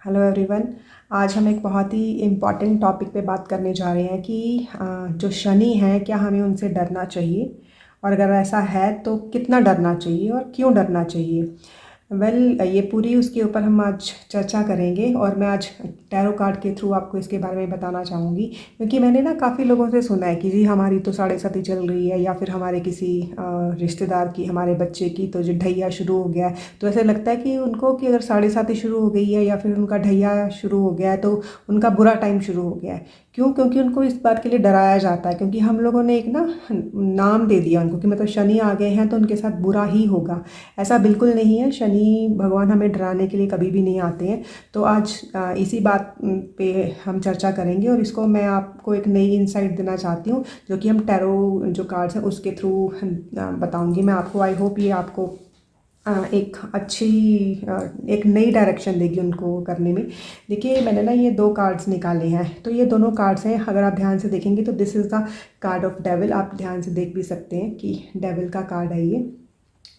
Hello everyone. आज हम एक बहुत ही इम्पॉर्टेंट टॉपिक पे बात करने जा रहे हैं कि जो शनि है क्या हमें उनसे डरना चाहिए, और अगर ऐसा है तो कितना डरना चाहिए और क्यों डरना चाहिए। ये पूरी उसके ऊपर हम आज चर्चा करेंगे, और मैं आज टैरो कार्ड के थ्रू आपको इसके बारे में बताना चाहूँगी। क्योंकि मैंने ना काफ़ी लोगों से सुना है कि जी हमारी तो साढ़े साथी चल रही है, या फिर हमारे किसी रिश्तेदार की, हमारे बच्चे की तो जो ढैया शुरू हो गया है। तो ऐसे लगता है कि उनको कि अगर साढ़े साथी शुरू हो गई है या फिर उनका ढैया शुरू हो गया है तो उनका बुरा टाइम शुरू हो गया है। क्यों? क्योंकि उनको इस बात के लिए डराया जाता है, क्योंकि हम लोगों ने एक ना नाम दे दिया उनको कि मतलब शनि आ गए हैं तो उनके साथ बुरा ही होगा। ऐसा बिल्कुल नहीं है। शनि भगवान हमें डराने के लिए कभी भी नहीं आते हैं। तो आज इसी बात पे हम चर्चा करेंगे, और इसको मैं आपको एक नई इंसाइट देना चाहती हूँ, जो कि हम टैरो जो कार्ड्स हैं उसके थ्रू बताऊंगी मैं आपको। आई होप ये आपको एक अच्छी एक नई डायरेक्शन देगी उनको करने में। देखिए, मैंने ना ये दो कार्ड्स निकाले हैं, तो ये दोनों कार्ड्स हैं। अगर आप ध्यान से देखेंगे तो this is the card of devil. आप ध्यान से देख भी सकते हैं कि डेविल का कार्ड है ये।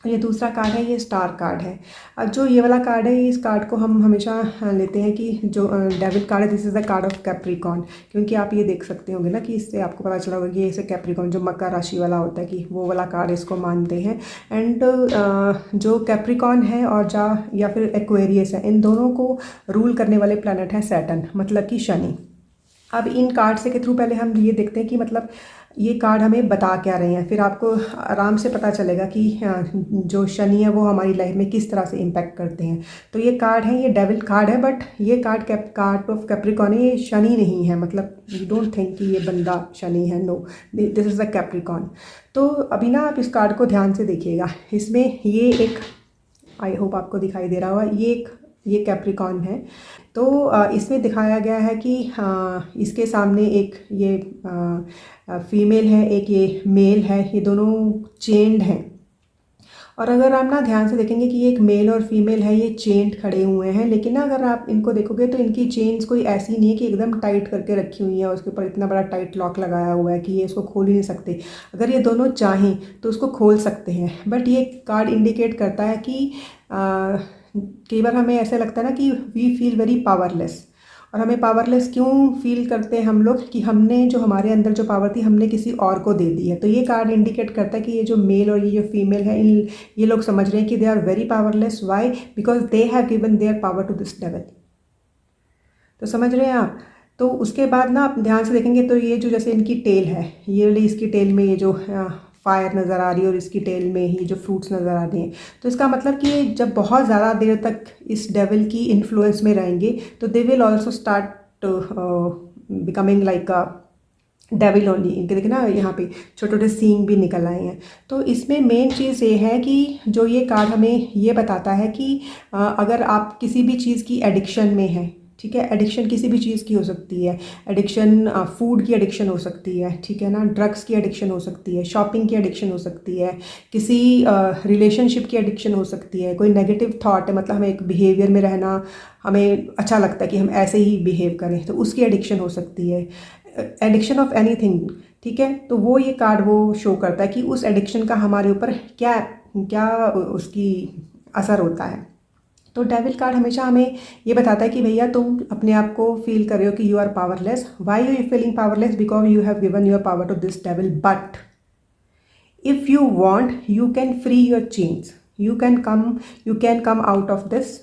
ये दूसरा कार्ड है, ये स्टार कार्ड है। अब जो ये वाला कार्ड है, इस कार्ड को हम हमेशा लेते हैं कि जो डेविल कार्ड है, this is the card of Capricorn. क्योंकि आप ये देख सकते होंगे ना कि इससे आपको पता चला होगा कि इसे कैप्रिकॉर्न जो मकर राशि वाला होता है कि वो वाला कार्ड इसको मानते हैं। एंड जो कैप्रिकॉर्न है और या फिर एक्वेरियस है, इन दोनों को रूल करने वाले प्लैनेट हैं सैटर्न, मतलब कि शनि। अब इन कार्ड्स के थ्रू पहले हम ये देखते हैं कि मतलब ये कार्ड हमें बता क्या रहे हैं, फिर आपको आराम से पता चलेगा कि जो शनि है वो हमारी लाइफ में किस तरह से इम्पैक्ट करते हैं। तो ये कार्ड है, ये डेविल कार्ड है, बट ये कार्ड ऑफ कैप्रिकॉर्न है, ये शनि नहीं है। मतलब यू डोंट थिंक कि ये बंदा शनि है, no, this is the Capricorn. तो अभी ना आप इस कार्ड को ध्यान से देखिएगा। इसमें ये एक, आई होप आपको दिखाई दे रहा होगा, ये कैप्रिकॉर्न है। तो इसमें दिखाया गया है कि इसके सामने एक ये फीमेल है, एक ये मेल है, ये दोनों चेंड हैं। और अगर आप ना ध्यान से देखेंगे कि ये एक मेल और फीमेल है, ये चेंड खड़े हुए हैं, लेकिन ना अगर आप इनको देखोगे तो इनकी चेन्स कोई ऐसी नहीं है कि एकदम टाइट करके रखी हुई है, उसके ऊपर इतना बड़ा टाइट लॉक लगाया हुआ है कि ये इसको खोल ही नहीं सकते। अगर ये दोनों चाहें तो उसको खोल सकते हैं, बट ये कार्ड इंडिकेट करता है कि कई बार हमें ऐसा लगता है ना कि वी फील वेरी पावरलेस। और हमें पावरलेस क्यों फील करते हैं हम लोग? कि हमने जो हमारे अंदर जो पावर थी हमने किसी और को दे दी है। तो ये कार्ड इंडिकेट करता है कि ये जो मेल और ये जो फीमेल है, ये लोग समझ रहे हैं कि they are very powerless. Why? Because they have given their power to this devil. तो समझ रहे हैं आप? तो उसके बाद ना आप ध्यान से देखेंगे तो ये जो जैसे इनकी टेल है, ये वाली इसकी टेल में ये जो फायर नज़र आ रही है और इसकी टेल में ही जो फ्रूट्स नज़र आ रहे हैं, तो इसका मतलब कि ये जब बहुत ज़्यादा देर तक इस डेविल की इन्फ्लुएंस में रहेंगे तो they will also start becoming like a devil only. इनके देखिए ना यहाँ पे छोटे छोटे सींग भी निकल आए हैं। तो इसमें मेन चीज़ ये है कि जो ये कार्ड हमें ये बताता है कि अगर आप किसी भी चीज़ की एडिक्शन में हैं, ठीक है, एडिक्शन किसी भी चीज़ की हो सकती है। एडिक्शन फूड की एडिक्शन हो सकती है, ठीक है ना, ड्रग्स की एडिक्शन हो सकती है, शॉपिंग की एडिक्शन हो सकती है, किसी रिलेशनशिप की एडिक्शन हो सकती है, कोई नेगेटिव थॉट है, मतलब हमें एक बिहेवियर में रहना हमें अच्छा लगता है कि हम ऐसे ही बिहेव करें, तो उसकी एडिक्शन हो सकती है। एडिक्शन ऑफ एनीथिंग, ठीक है। तो वो ये कार्ड वो शो करता है कि उस एडिक्शन का हमारे ऊपर क्या क्या उसकी असर होता है। तो डेविल कार्ड हमेशा हमें ये बताता है कि भैया तुम अपने आप को फील कर रहे हो कि you are powerless. Why you feeling powerless? Because you have given your power to this devil, but if you want you can free your chains, you can come out of this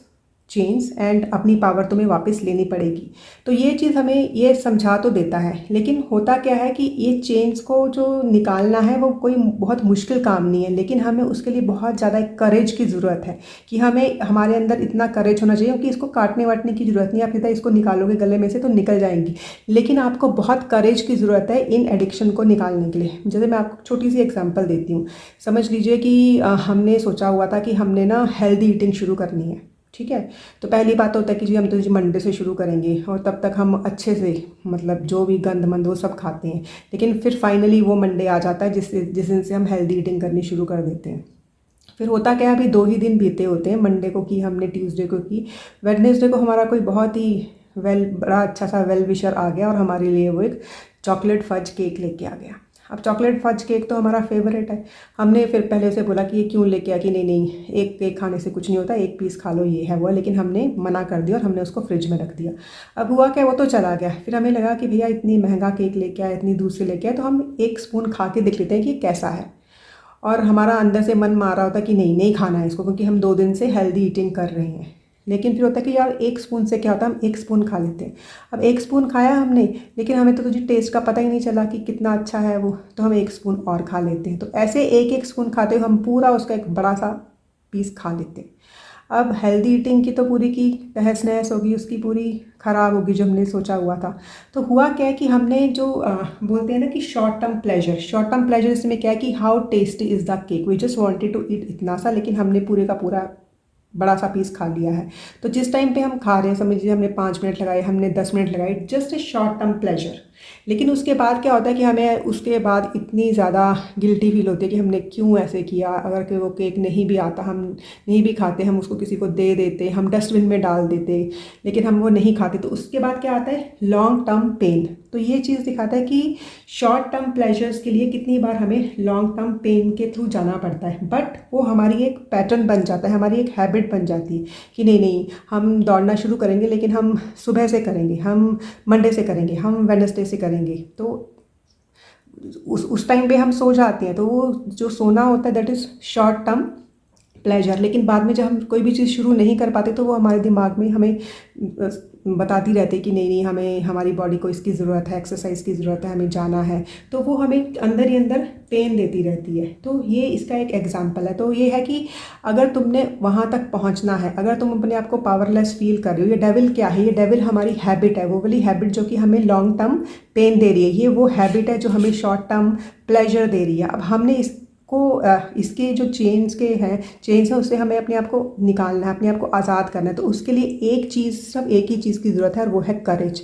change and अपनी power तुम्हें वापस लेनी पड़ेगी। तो ये चीज़ हमें ये समझा तो देता है, लेकिन होता क्या है कि ये चेंज को जो निकालना है वो कोई बहुत मुश्किल काम नहीं है, लेकिन हमें उसके लिए बहुत ज़्यादा करेज की ज़रूरत है कि हमें हमारे अंदर इतना करेज होना चाहिए कि इसको काटने वाटने की ज़रूरत नहीं। आप सीधा इसको निकालोगे गले में से तो निकल जाएंगी, लेकिन आपको बहुत करेज की ज़रूरत है इन एडिक्शन को निकालने के लिए। जैसे मैं आपको छोटी सी एग्जाम्पल देती हूँ। समझ लीजिए कि हमने सोचा हुआ था कि हमने ना हेल्दी ईटिंग शुरू करनी है, ठीक है। तो पहली बात होता है कि जी हम तो जी मंडे से शुरू करेंगे, और तब तक हम अच्छे से मतलब जो भी गंद मंद वो सब खाते हैं, लेकिन फिर फाइनली वो मंडे आ जाता है जिस दिन से हम हेल्दी ईटिंग करनी शुरू कर देते हैं। फिर होता क्या है, अभी 2 ही दिन बीते होते हैं, मंडे को की हमने, ट्यूसडे को की, वेडनेसडे को हमारा कोई बहुत ही बड़ा अच्छा सा वेल विशर आ गया और हमारे लिए वो एक चॉकलेट फज केक लेके आ गया। अब चॉकलेट फज केक तो हमारा फेवरेट है। हमने फिर पहले उसे बोला कि ये क्यों लेके आया, कि नहीं नहीं एक केक खाने से कुछ नहीं होता, एक पीस खा लो, ये है वो, लेकिन हमने मना कर दिया और हमने उसको फ्रिज में रख दिया। अब हुआ क्या, वो तो चला गया। फिर हमें लगा कि भैया इतनी महंगा केक लेके आया, इतनी दूर से लेके आया, तो हम एक स्पून खा के देख लेते हैं कि कैसा है। और हमारा अंदर से मन मार रहा होता कि नहीं नहीं खाना है इसको, क्योंकि हम 2 दिन से हेल्दी ईटिंग कर रहे हैं। लेकिन फिर होता है कि यार एक स्पून से क्या होता है, हम एक स्पून खा लेते हैं। अब एक स्पून खाया हमने, लेकिन हमें तो तुझे टेस्ट का पता ही नहीं चला कि कितना अच्छा है वो, तो हम एक स्पून और खा लेते हैं। तो ऐसे एक एक स्पून खाते हुए हम पूरा उसका एक बड़ा सा पीस खा लेते हैं। अब हेल्दी ईटिंग की तो पूरी की तहस नहस होगी, उसकी पूरी ख़राब होगी जो हमने सोचा हुआ था। तो हुआ क्या है कि हमने जो बोलते हैं ना कि शॉर्ट टर्म प्लेजर इसमें क्या है कि how tasty is the cake, we just wanted to eat इतना सा, लेकिन हमने पूरे का पूरा बड़ा सा पीस खा लिया है। तो जिस टाइम पे हम खा रहे हैं, समझ लीजिए हमने 5 मिनट लगाए, हमने 10 मिनट लगाए, just a short term pleasure. लेकिन उसके बाद क्या होता है कि हमें उसके बाद इतनी ज़्यादा गिल्टी फील होती है कि हमने क्यों ऐसे किया। अगर कि वो केक नहीं भी आता, हम नहीं भी खाते, हम उसको किसी को दे देते, हम डस्टबिन में डाल देते, लेकिन हम वो नहीं खाते, तो उसके बाद क्या आता है, लॉन्ग टर्म पेन। तो ये चीज़ दिखाता है कि शॉर्ट टर्म प्लेजर्स के लिए कितनी बार हमें लॉन्ग टर्म पेन के थ्रू जाना पड़ता है। बट वो हमारी एक पैटर्न बन जाता है, हमारी एक हैबिट बन जाती है कि नहीं नहीं हम दौड़ना शुरू करेंगे, लेकिन हम सुबह से करेंगे, हम मंडे से करेंगे, हम वेडनेसडे से करेंगे। तो उस टाइम पे हम सो जाते हैं, तो वो जो सोना होता है that is short term pleasure. लेकिन बाद में जब हम कोई भी चीज़ शुरू नहीं कर पाते, तो वो हमारे दिमाग में हमें बताती रहती है कि नहीं नहीं हमें, हमारी बॉडी को इसकी ज़रूरत है, एक्सरसाइज की ज़रूरत है, हमें जाना है। तो वो हमें अंदर ही अंदर पेन देती रहती है। तो ये इसका एक एग्जाम्पल है। तो ये है कि अगर तुमने वहाँ तक पहुँचना है, अगर तुम अपने आप को पावरलेस फील कर रहे हो, ये डेविल क्या है, ये डेविल हमारी हैबिट है, वो वाली हैबिट जो कि हमें लॉन्ग टर्म पेन दे रही है। ये वो हैबिट है जो हमें शॉर्ट टर्म प्लेजर दे रही है। अब हमने इसके जो चेन्स हैं उससे हमें अपने आप को निकालना है, अपने आप को आज़ाद करना है। तो उसके लिए एक चीज़, सिर्फ एक ही चीज़ की ज़रूरत है, और वो है करेज।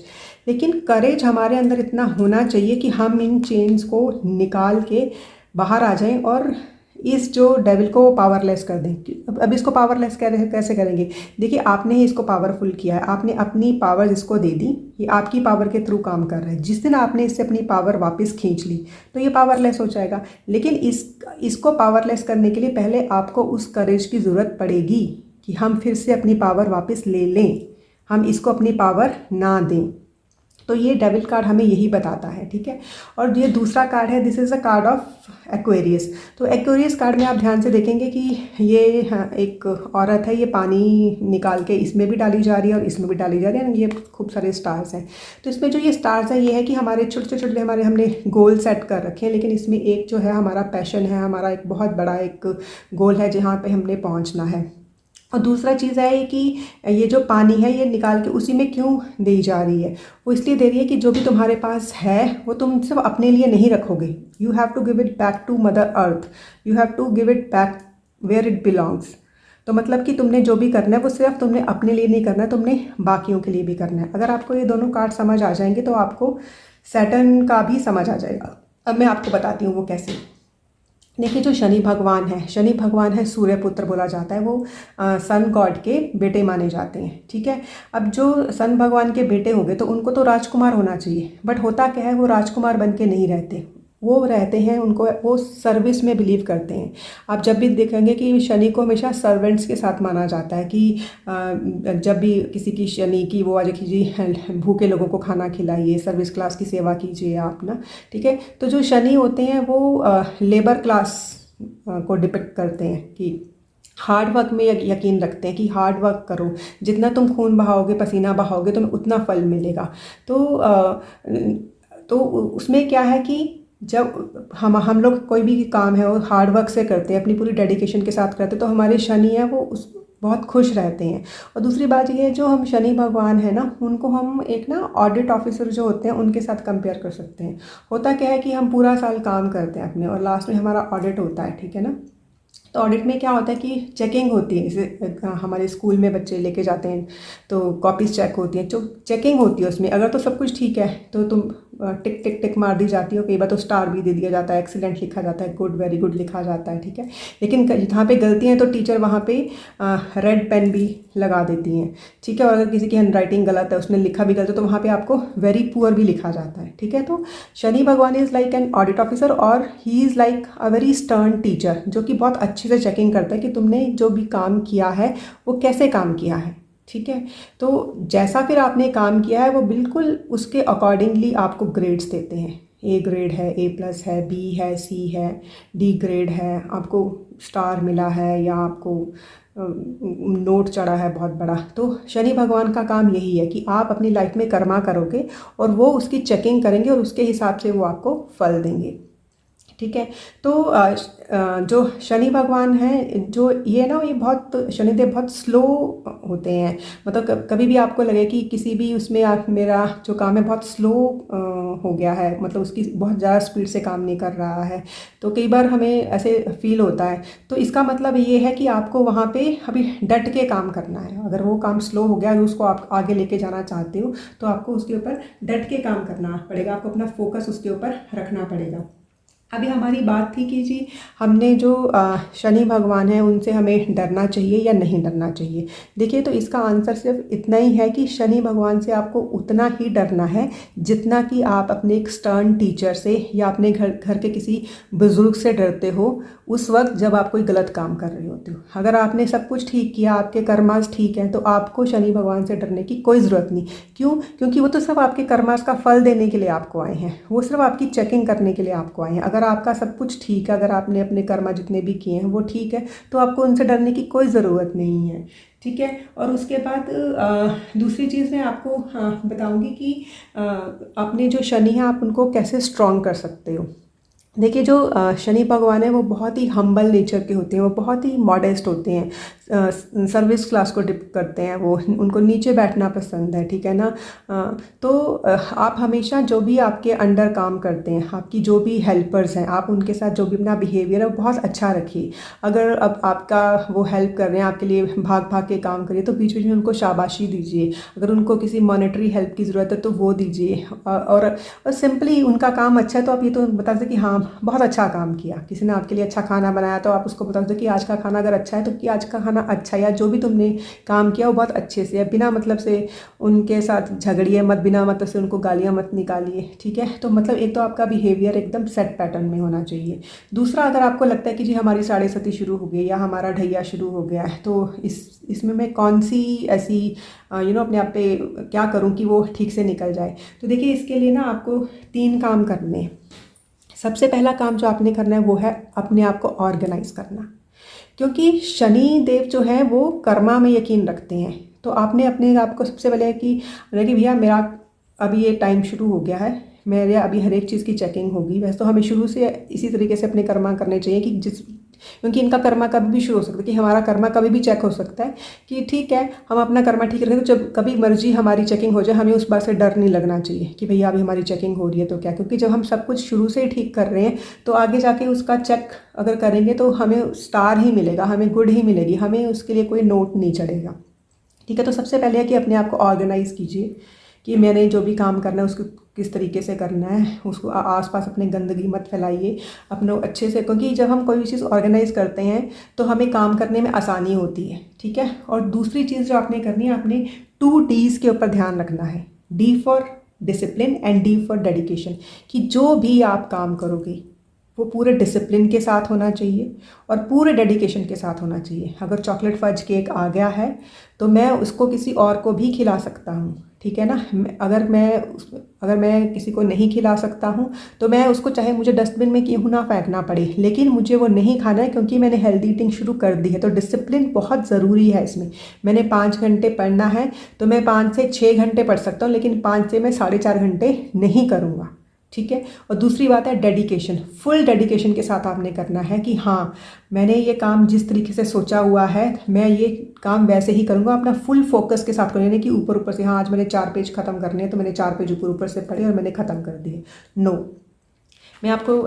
लेकिन करेज हमारे अंदर इतना होना चाहिए कि हम इन चेन्स को निकाल के बाहर आ जाएं और इस जो डेविल को पावरलेस कर दें। अब इसको पावरलेस कैसे करेंगे? देखिए, आपने ही इसको पावरफुल किया है, आपने अपनी पावर इसको दे दी, ये आपकी पावर के थ्रू काम कर रहा है। जिस दिन आपने इससे अपनी पावर वापस खींच ली, तो ये पावरलेस हो जाएगा। लेकिन इसको पावरलेस करने के लिए पहले आपको उस करेज की ज़रूरत पड़ेगी कि हम फिर से अपनी पावर वापस ले लें, हम इसको अपनी पावर ना दें। तो ये डेविल कार्ड हमें यही बताता है, ठीक है। और ये दूसरा कार्ड है, this is a card of Aquarius. तो एक्वेरियस कार्ड में आप ध्यान से देखेंगे कि ये एक औरत है, ये पानी निकाल के इसमें भी डाली जा रही है और इसमें भी डाली जा रही है। ये खूब सारे स्टार्स हैं। तो इसमें जो ये स्टार्स हैं, ये है कि हमारे छोटे छोटे हमारे हमने गोल सेट कर रखे हैं, लेकिन इसमें एक जो है हमारा पैशन है, हमारा एक बहुत बड़ा एक गोल है जहाँ पर हमने पहुँचना है। और दूसरा चीज़ है कि ये जो पानी है ये निकाल के उसी में क्यों दी जा रही है? वो इसलिए दे रही है कि जो भी तुम्हारे पास है वो तुम सिर्फ अपने लिए नहीं रखोगे। You have to give it back to mother earth, you have to give it back where it belongs. तो मतलब कि तुमने जो भी करना है वो सिर्फ तुमने अपने लिए नहीं करना है, तुमने बाकियों के लिए भी करना है। अगर आपको ये दोनों कार्ड समझ आ जाएंगे तो आपको सैटर्न का भी समझ आ जाएगा। अब मैं आपको बताती हूँ वो कैसे। देखिए, जो शनि भगवान है सूर्य पुत्र बोला जाता है, वो सन गॉड के बेटे माने जाते हैं, ठीक है। अब जो सन भगवान के बेटे हो गए तो उनको तो राजकुमार होना चाहिए, बट होता क्या है, वो राजकुमार बन के नहीं रहते, वो रहते हैं, उनको वो सर्विस में बिलीव करते हैं। आप जब भी देखेंगे कि शनि को हमेशा सर्वेंट्स के साथ माना जाता है कि जब भी किसी की शनि की वो आज कीजिए, भूखे लोगों को खाना खिलाइए, सर्विस क्लास की सेवा कीजिए आप ना, ठीक है। तो जो शनि होते हैं वो लेबर क्लास को डिपिक्ट करते हैं कि हार्ड वर्क में यकीन रखते हैं कि हार्ड वर्क करो, जितना तुम खून बहाओगे, पसीना बहाओगे, तुम्हें उतना फल मिलेगा। तो उसमें क्या है कि जब हम लोग कोई भी काम है वो हार्ड वर्क से करते हैं, अपनी पूरी डेडिकेशन के साथ करते हैं, तो हमारे शनि है वो उस बहुत खुश रहते हैं। और दूसरी बात ये है, जो हम शनि भगवान है ना, उनको हम एक ना ऑडिट ऑफिसर जो होते हैं उनके साथ कंपेयर कर सकते हैं। होता क्या है कि हम पूरा साल काम करते हैं अपने, और लास्ट में हमारा ऑडिट होता है, ठीक है ना। तो ऑडिट में क्या होता है कि चेकिंग होती है, जैसे हमारे स्कूल में बच्चे लेके जाते हैं तो कॉपीज़ चेक होती हैं, जो चेकिंग होती है उसमें अगर तो सब कुछ ठीक है तो तुम टिक टिक टिक मार दी जाती हो, कई बार तो स्टार भी दे दिया जाता है, एक्सीलेंट लिखा जाता है, गुड वेरी गुड लिखा जाता है, ठीक है। लेकिन जहाँ पे गलती है तो टीचर वहाँ पे रेड पेन भी लगा देती हैं, ठीक है। और अगर किसी की हैंड राइटिंग गलत है, उसने लिखा भी गलत है, तो वहाँ पे आपको वेरी पुअर भी लिखा जाता है, ठीक है। तो Shani Bhagwan is like an audit officer और ही is like a very stern teacher, जो कि बहुत अच्छे से चेकिंग करता है कि तुमने जो भी काम किया है वो कैसे काम किया है, ठीक है। तो जैसा फिर आपने काम किया है वो बिल्कुल उसके अकॉर्डिंगली आपको ग्रेड्स देते हैं। ए ग्रेड है, ए प्लस है, बी है, सी है, डी ग्रेड है, आपको स्टार मिला है या आपको नोट चढ़ा है बहुत बड़ा। तो शनि भगवान का काम यही है कि आप अपनी लाइफ में कर्मा करोगे और वो उसकी चेकिंग करेंगे और उसके हिसाब से वो आपको फल देंगे, ठीक है। तो जो शनि भगवान हैं, जो ये ना, ये बहुत शनिदेव बहुत स्लो होते हैं। मतलब कभी भी आपको लगे कि किसी भी उसमें आप, मेरा जो काम है बहुत स्लो हो गया है, मतलब उसकी बहुत ज़्यादा स्पीड से काम नहीं कर रहा है, तो कई बार हमें ऐसे फील होता है। तो इसका मतलब ये है कि आपको वहाँ पे अभी डट के काम करना है। अगर वो काम स्लो हो गया और उसको आप आगे लेके जाना चाहते हो तो आपको उसके ऊपर डट के काम करना पड़ेगा, आपको अपना फोकस उसके ऊपर रखना पड़ेगा। अभी हमारी बात थी कि जी हमने जो शनि भगवान हैं उनसे हमें डरना चाहिए या नहीं डरना चाहिए। देखिए, तो इसका आंसर सिर्फ इतना ही है कि शनि भगवान से आपको उतना ही डरना है जितना कि आप अपने एक स्टर्न टीचर से या अपने घर के किसी बुज़ुर्ग से डरते हो उस वक्त जब आप कोई गलत काम कर रहे होते हो। अगर आपने सब कुछ ठीक किया, आपके कर्मास ठीक हैं, तो आपको शनि भगवान से डरने की कोई ज़रूरत नहीं। क्यों? क्योंकि वो तो सिर्फ आपके कर्मास का फल देने के लिए आपको आए हैं, वो सिर्फ आपकी चेकिंग करने के लिए आपको आए हैं। अगर आपका सब कुछ ठीक है, अगर आपने अपने कर्मा जितने भी किए हैं वो ठीक है, तो आपको उनसे डरने की कोई ज़रूरत नहीं है, ठीक है। और उसके बाद दूसरी चीज़ मैं आपको बताऊंगी कि अपने जो शनि हैं आप उनको कैसे स्ट्रॉन्ग कर सकते हो। देखिए, जो शनि भगवान है वो बहुत ही हम्बल नेचर के होते हैं, वो बहुत ही मॉडेस्ट होते हैं, सर्विस क्लास को डिप करते हैं, वो उनको नीचे बैठना पसंद है, ठीक है ना। तो आप हमेशा जो भी आपके अंडर काम करते हैं, आपकी जो भी हेल्पर्स हैं, आप उनके साथ जो भी अपना बिहेवियर है वो बहुत अच्छा रखिए। अगर अब आपका वो हेल्प कर रहे हैं, आपके लिए भाग भाग के काम करिए, तो बीच बीच में उनको शाबाशी दीजिए। अगर उनको किसी मॉनेटरी हेल्प की ज़रूरत है तो वो दीजिए। और सिंपली उनका काम अच्छा है तो आप ये तो बता दें कि हाँ बहुत अच्छा काम किया। किसी ने आपके लिए अच्छा खाना बनाया तो आप उसको बता दो कि आज का खाना अगर अच्छा है तो कि आज का खाना अच्छा है, या जो भी तुमने काम किया वो बहुत अच्छे से है। बिना मतलब से उनके साथ झगड़िए मत, बिना मतलब से उनको गालियाँ मत निकालिए, ठीक है। तो मतलब एक तो आपका बिहेवियर एकदम सेट पैटर्न में होना चाहिए। दूसरा, अगर आपको लगता है कि जी हमारी साढ़े सती शुरू हो गई या हमारा ढैया शुरू हो गया है, तो इसमें मैं कौन सी ऐसी अपने आप पे क्या करूं कि वो ठीक से निकल जाए। तो देखिए, इसके लिए ना आपको 3 काम करने हैं। सबसे पहला काम जो आपने करना है वो है अपने आप को ऑर्गेनाइज करना, क्योंकि शनि देव जो है वो कर्मा में यकीन रखते हैं। तो आपने अपने आप को सबसे पहले कि भैया मेरा अभी ये टाइम शुरू हो गया है, मेरे अभी हर एक चीज़ की चेकिंग होगी। वैसे तो हमें शुरू से इसी तरीके से अपने कर्मा करने चाहिए कि क्योंकि इनका कर्मा कभी भी शुरू हो सकता है, कि हमारा कर्मा कभी भी चेक हो सकता है कि ठीक है हम अपना कर्मा ठीक रखें। तो जब कभी मर्जी हमारी चेकिंग हो जाए, हमें उस बात से डर नहीं लगना चाहिए कि भैया अभी हमारी चेकिंग हो रही है तो क्या, क्योंकि जब हम सब कुछ शुरू से ही ठीक कर रहे हैं तो आगे जाके उसका चेक अगर करेंगे तो हमें स्टार ही मिलेगा, हमें गुड ही मिलेगी, हमें उसके लिए कोई नोट नहीं चढ़ेगा, ठीक है। तो सबसे पहले है कि अपने आप को ऑर्गेनाइज़ कीजिए कि मैंने जो भी काम करना है उसको किस तरीके से करना है। उसको आसपास अपने गंदगी मत फैलाइए, अपने अच्छे से, क्योंकि जब हम कोई भी चीज़ ऑर्गेनाइज करते हैं तो हमें काम करने में आसानी होती है, ठीक है। और दूसरी चीज़ जो आपने करनी है, आपने 2 D's के ऊपर ध्यान रखना है। D for discipline and D for dedication, कि जो भी आप काम करोगे वो पूरे डिसिप्लिन के साथ होना चाहिए और पूरे डेडिकेशन के साथ होना चाहिए। अगर चॉकलेट फज केक आ गया है तो मैं उसको किसी और को भी खिला सकता हूँ, ठीक है ना। अगर मैं किसी को नहीं खिला सकता हूँ तो मैं उसको, चाहे मुझे डस्टबिन में क्यों ना फेंकना पड़े, लेकिन मुझे वो नहीं खाना है क्योंकि मैंने हेल्दी ईटिंग शुरू कर दी है। तो डिसिप्लिन बहुत ज़रूरी है इसमें। मैंने 5 घंटे पढ़ना है तो मैं 5 से 6 घंटे पढ़ सकता हूँ, लेकिन 5 से मैं 4.5 घंटे नहीं करूँगा, ठीक है। और दूसरी बात है डेडिकेशन। फुल डेडिकेशन के साथ आपने करना है कि हाँ मैंने ये काम जिस तरीके से सोचा हुआ है मैं ये काम वैसे ही करूँगा। अपना फुल फोकस के साथ करें, कि ऊपर ऊपर से हाँ आज मैंने 4 पेज ख़त्म करने हैं तो मैंने 4 पेज ऊपर ऊपर से पढ़े और मैंने ख़त्म कर दिए। नो, मैं आपको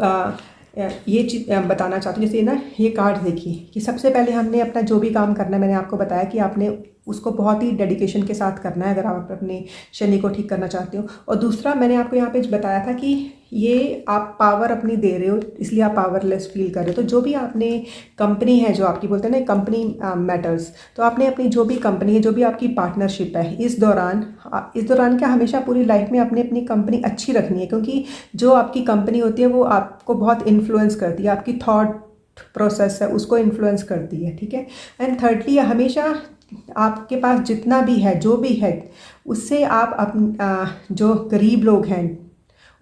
ये चीज़ बताना चाहती हूँ। जैसे ना ये कार्ड देखिए कि सबसे पहले हमने अपना जो भी काम करना है, मैंने आपको बताया कि आपने उसको बहुत ही डेडिकेशन के साथ करना है अगर आप अपने शनि को ठीक करना चाहते हो। और दूसरा मैंने आपको यहाँ पे बताया था कि ये आप पावर अपनी दे रहे हो, इसलिए आप पावरलेस फील कर रहे हो। तो जो भी आपने कंपनी है जो आपकी बोलते हैं ना कंपनी मैटर्स, तो आपने अपनी जो भी कंपनी है, जो भी आपकी पार्टनरशिप है, इस दौरान क्या हमेशा पूरी लाइफ में आपने अपनी कंपनी अच्छी रखनी है, क्योंकि जो आपकी कंपनी होती है वो आपको बहुत इन्फ्लुएंस करती है, आपकी थॉट प्रोसेस है उसको इन्फ्लुएंस करती है, ठीक है। एंड थर्डली हमेशा आपके पास जितना भी है, जो भी है, उससे आप जो गरीब लोग हैं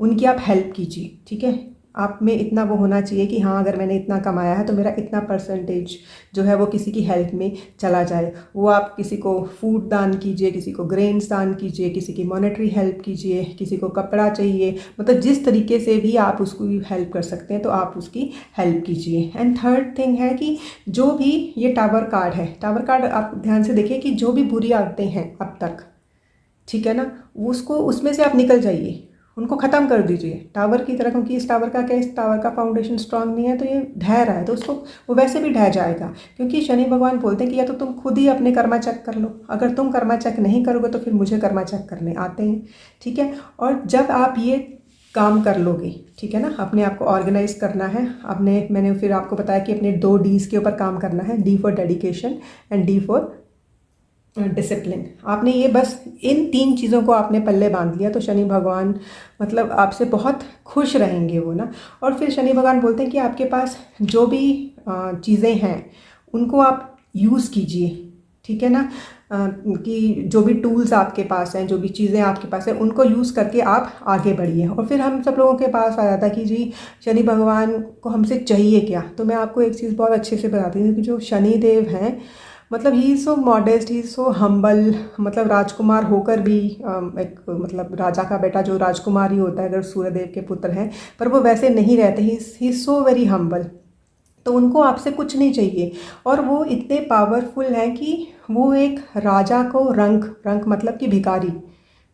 उनकी आप हेल्प कीजिए, ठीक है। आप में इतना वो होना चाहिए कि हाँ अगर मैंने इतना कमाया है तो मेरा इतना परसेंटेज जो है वो किसी की हेल्प में चला जाए। वो आप किसी को फूड दान कीजिए, किसी को ग्रेन्स दान कीजिए, किसी की मॉनेटरी हेल्प कीजिए, किसी को कपड़ा चाहिए, मतलब जिस तरीके से भी आप उसको हेल्प कर सकते हैं तो आप उसकी हेल्प कीजिए। एंड थर्ड थिंग है कि जो भी ये टावर कार्ड है, टावर कार्ड आप ध्यान से देखिए कि जो भी बुरी आदतें हैं अब तक, ठीक है ना, उसको उसमें से आप निकल जाइए, उनको ख़त्म कर दीजिए टावर की तरह। क्योंकि इस टावर का क्या, इस टावर का फाउंडेशन स्ट्रांग नहीं है तो ये ढह रहा है, तो उसको वो वैसे भी ढह जाएगा। क्योंकि शनि भगवान बोलते हैं कि या तो तुम खुद ही अपने कर्मा चेक कर लो, अगर तुम कर्मा चेक नहीं करोगे तो फिर मुझे कर्मा चेक करने आते हैं, ठीक है। और जब आप ये काम कर लोगे, ठीक है ना, अपने आप को ऑर्गेनाइज करना है, मैंने फिर आपको बताया कि अपने 2 Ds के ऊपर काम करना है, D for dedication and D for discipline. आपने ये बस इन 3 चीज़ों को आपने पल्ले बांध लिया तो शनि भगवान मतलब आपसे बहुत खुश रहेंगे वो ना। और फिर शनि भगवान बोलते हैं कि आपके पास जो भी चीज़ें हैं उनको आप यूज़ कीजिए, ठीक है ना। कि जो भी टूल्स आपके पास हैं, जो भी चीज़ें आपके पास हैं, उनको यूज़ करके आप आगे बढ़िए। और फिर हम सब लोगों के पास आ जाता है कि जी शनि भगवान को हमसे चाहिए क्या। तो मैं आपको एक चीज़ बहुत अच्छे से बताती हूँ कि जो शनि देव हैं, मतलब he is so modest, he is so humble. मतलब राजकुमार होकर भी एक मतलब राजा का बेटा जो राजकुमार ही होता है अगर सूर्यदेव के पुत्र हैं, पर वो वैसे नहीं रहते। He is so very humble. तो उनको आपसे कुछ नहीं चाहिए और वो इतने पावरफुल हैं कि वो एक राजा को रंक रंक मतलब कि भिखारी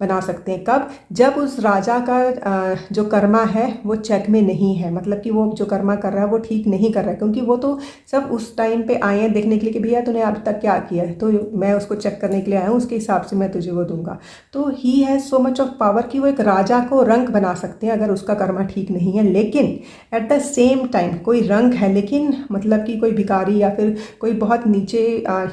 बना सकते हैं। कब? जब उस राजा का जो कर्मा है वो चेक में नहीं है, मतलब कि वो जो कर्मा कर रहा है वो ठीक नहीं कर रहा है। क्योंकि वो तो सब उस टाइम पे आए हैं देखने के लिए कि भैया तूने अब तक क्या किया है, तो मैं उसको चेक करने के लिए आया हूँ, उसके हिसाब से मैं तुझे वो दूंगा। तो he has so much of power कि वो एक राजा को रंक बना सकते हैं अगर उसका कर्मा ठीक नहीं है। लेकिन एट द सेम टाइम कोई रंक है, लेकिन मतलब कि कोई भिखारी या फिर कोई बहुत नीचे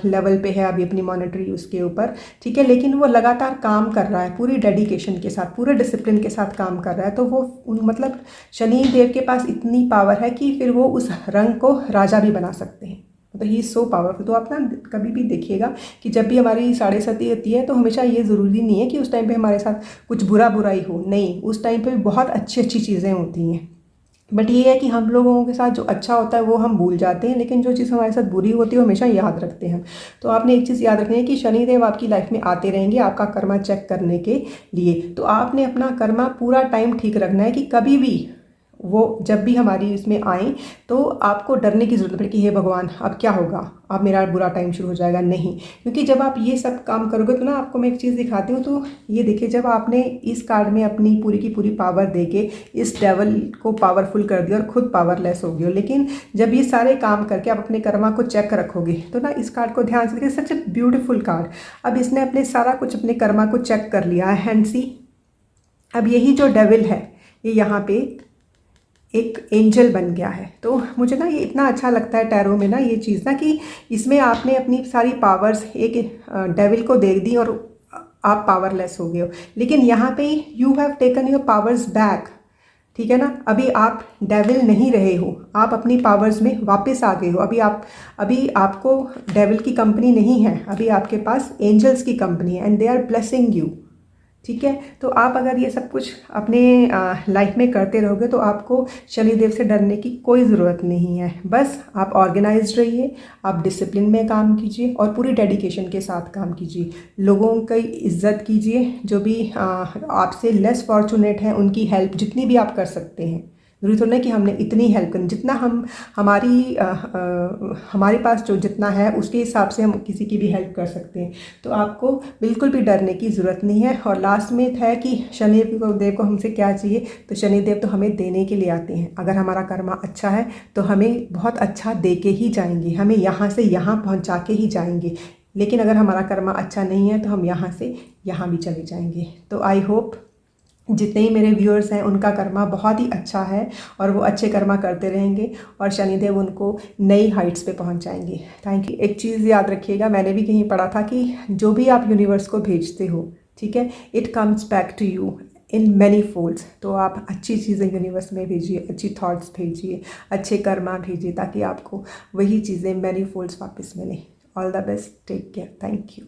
लेवल पे है अभी अपनी मॉनेटरी उसके ऊपर, ठीक है, लेकिन वो लगातार काम कर रहा है पूरी डेडिकेशन के साथ, पूरे डिसिप्लिन के साथ काम कर रहा है, तो वो मतलब शनि देव के पास इतनी पावर है कि फिर वो उस रंग को राजा भी बना सकते हैं। मतलब ही सो पावरफुल। तो आप ना कभी भी देखिएगा कि जब भी हमारी साढ़े साती होती है तो हमेशा ये ज़रूरी नहीं है कि उस टाइम पे हमारे साथ कुछ बुरा ही हो, नहीं, उस टाइम पे भी बहुत अच्छी अच्छी चीज़ें होती हैं। बट ये है कि हम लोगों के साथ जो अच्छा होता है वो हम भूल जाते हैं, लेकिन जो चीज़ हमारे साथ बुरी होती है वो हमेशा याद रखते हैं। तो आपने एक चीज़ याद रखनी है कि शनिदेव आपकी लाइफ में आते रहेंगे आपका कर्मा चेक करने के लिए। तो आपने अपना कर्मा पूरा टाइम ठीक रखना है कि कभी भी वो जब भी हमारी इसमें आए तो आपको डरने की ज़रूरत पड़े कि हे भगवान अब क्या होगा, अब मेरा बुरा टाइम शुरू हो जाएगा, नहीं। क्योंकि जब आप ये सब काम करोगे तो ना आपको मैं एक चीज़ दिखाती हूँ। तो ये देखिए, जब आपने इस कार्ड में अपनी पूरी की पूरी पावर देके इस डेवल को पावरफुल कर दिया और खुद पावरलेस हो गए हो, लेकिन जब ये सारे काम करके आप अपने कर्मा को चेक रखोगे तो ना इस कार्ड को ध्यान से देखिए, सच ए ब्यूटीफुल कार्ड। अब इसने अपने सारा कुछ अपने कर्मा को चेक कर लिया है एंड सी अब यही जो डेविल है ये यहाँ पे एक एंजल बन गया है। तो मुझे ना ये इतना अच्छा लगता है टैरो में ना ये चीज़ ना कि इसमें आपने अपनी सारी पावर्स एक डेविल को दे दी और आप पावरलेस हो गए हो। लेकिन यहाँ पे you have taken your powers back, ठीक है ना। अभी आप डेविल नहीं रहे हो, आप अपनी पावर्स में वापस आ गए हो। अभी आपको डेविल की कंपनी नहीं है, अभी आपके पास एंजल्स की कंपनी है and they are blessing you, ठीक है। तो आप अगर ये सब कुछ अपने लाइफ में करते रहोगे तो आपको शनिदेव से डरने की कोई ज़रूरत नहीं है। बस आप ऑर्गेनाइज्ड रहिए, आप डिसिप्लिन में काम कीजिए और पूरी डेडिकेशन के साथ काम कीजिए। लोगों की इज्जत कीजिए, जो भी आपसे लेस फॉर्चुनेट हैं उनकी हेल्प जितनी भी आप कर सकते हैं, ज़रूरी थोड़ा ना कि हमने इतनी हेल्प करनी, जितना हम हमारे पास जो जितना है उसके हिसाब से हम किसी की भी हेल्प कर सकते हैं। तो आपको बिल्कुल भी डरने की ज़रूरत नहीं है। और लास्ट में है कि शनिदेव को हमसे क्या चाहिए, तो शनिदेव तो हमें देने के लिए आते हैं। अगर हमारा कर्मा अच्छा है तो हमें बहुत अच्छा दे के ही जाएंगे, हमें यहाँ से यहाँ पहुँचा के ही जाएंगे। लेकिन अगर हमारा कर्मा अच्छा नहीं है तो हम यहाँ से यहाँ भी चले जाएंगे। तो आई होप जितने ही मेरे व्यूअर्स हैं उनका कर्मा बहुत ही अच्छा है और वो अच्छे कर्मा करते रहेंगे और शनिदेव उनको नई हाइट्स पे पहुंच जाएंगे। Thank you. एक चीज़ याद रखिएगा, मैंने भी कहीं पढ़ा था कि जो भी आप यूनिवर्स को भेजते हो, ठीक है, it comes back to you in many folds. तो आप अच्छी चीज़ें यूनिवर्स में भेजिए, अच्छी थॉट्स भेजिए, अच्छे कर्मा भेजिए, ताकि आपको वही चीज़ें मैनी फोल्ड्स वापस मिलें। All the best, take care, thank you.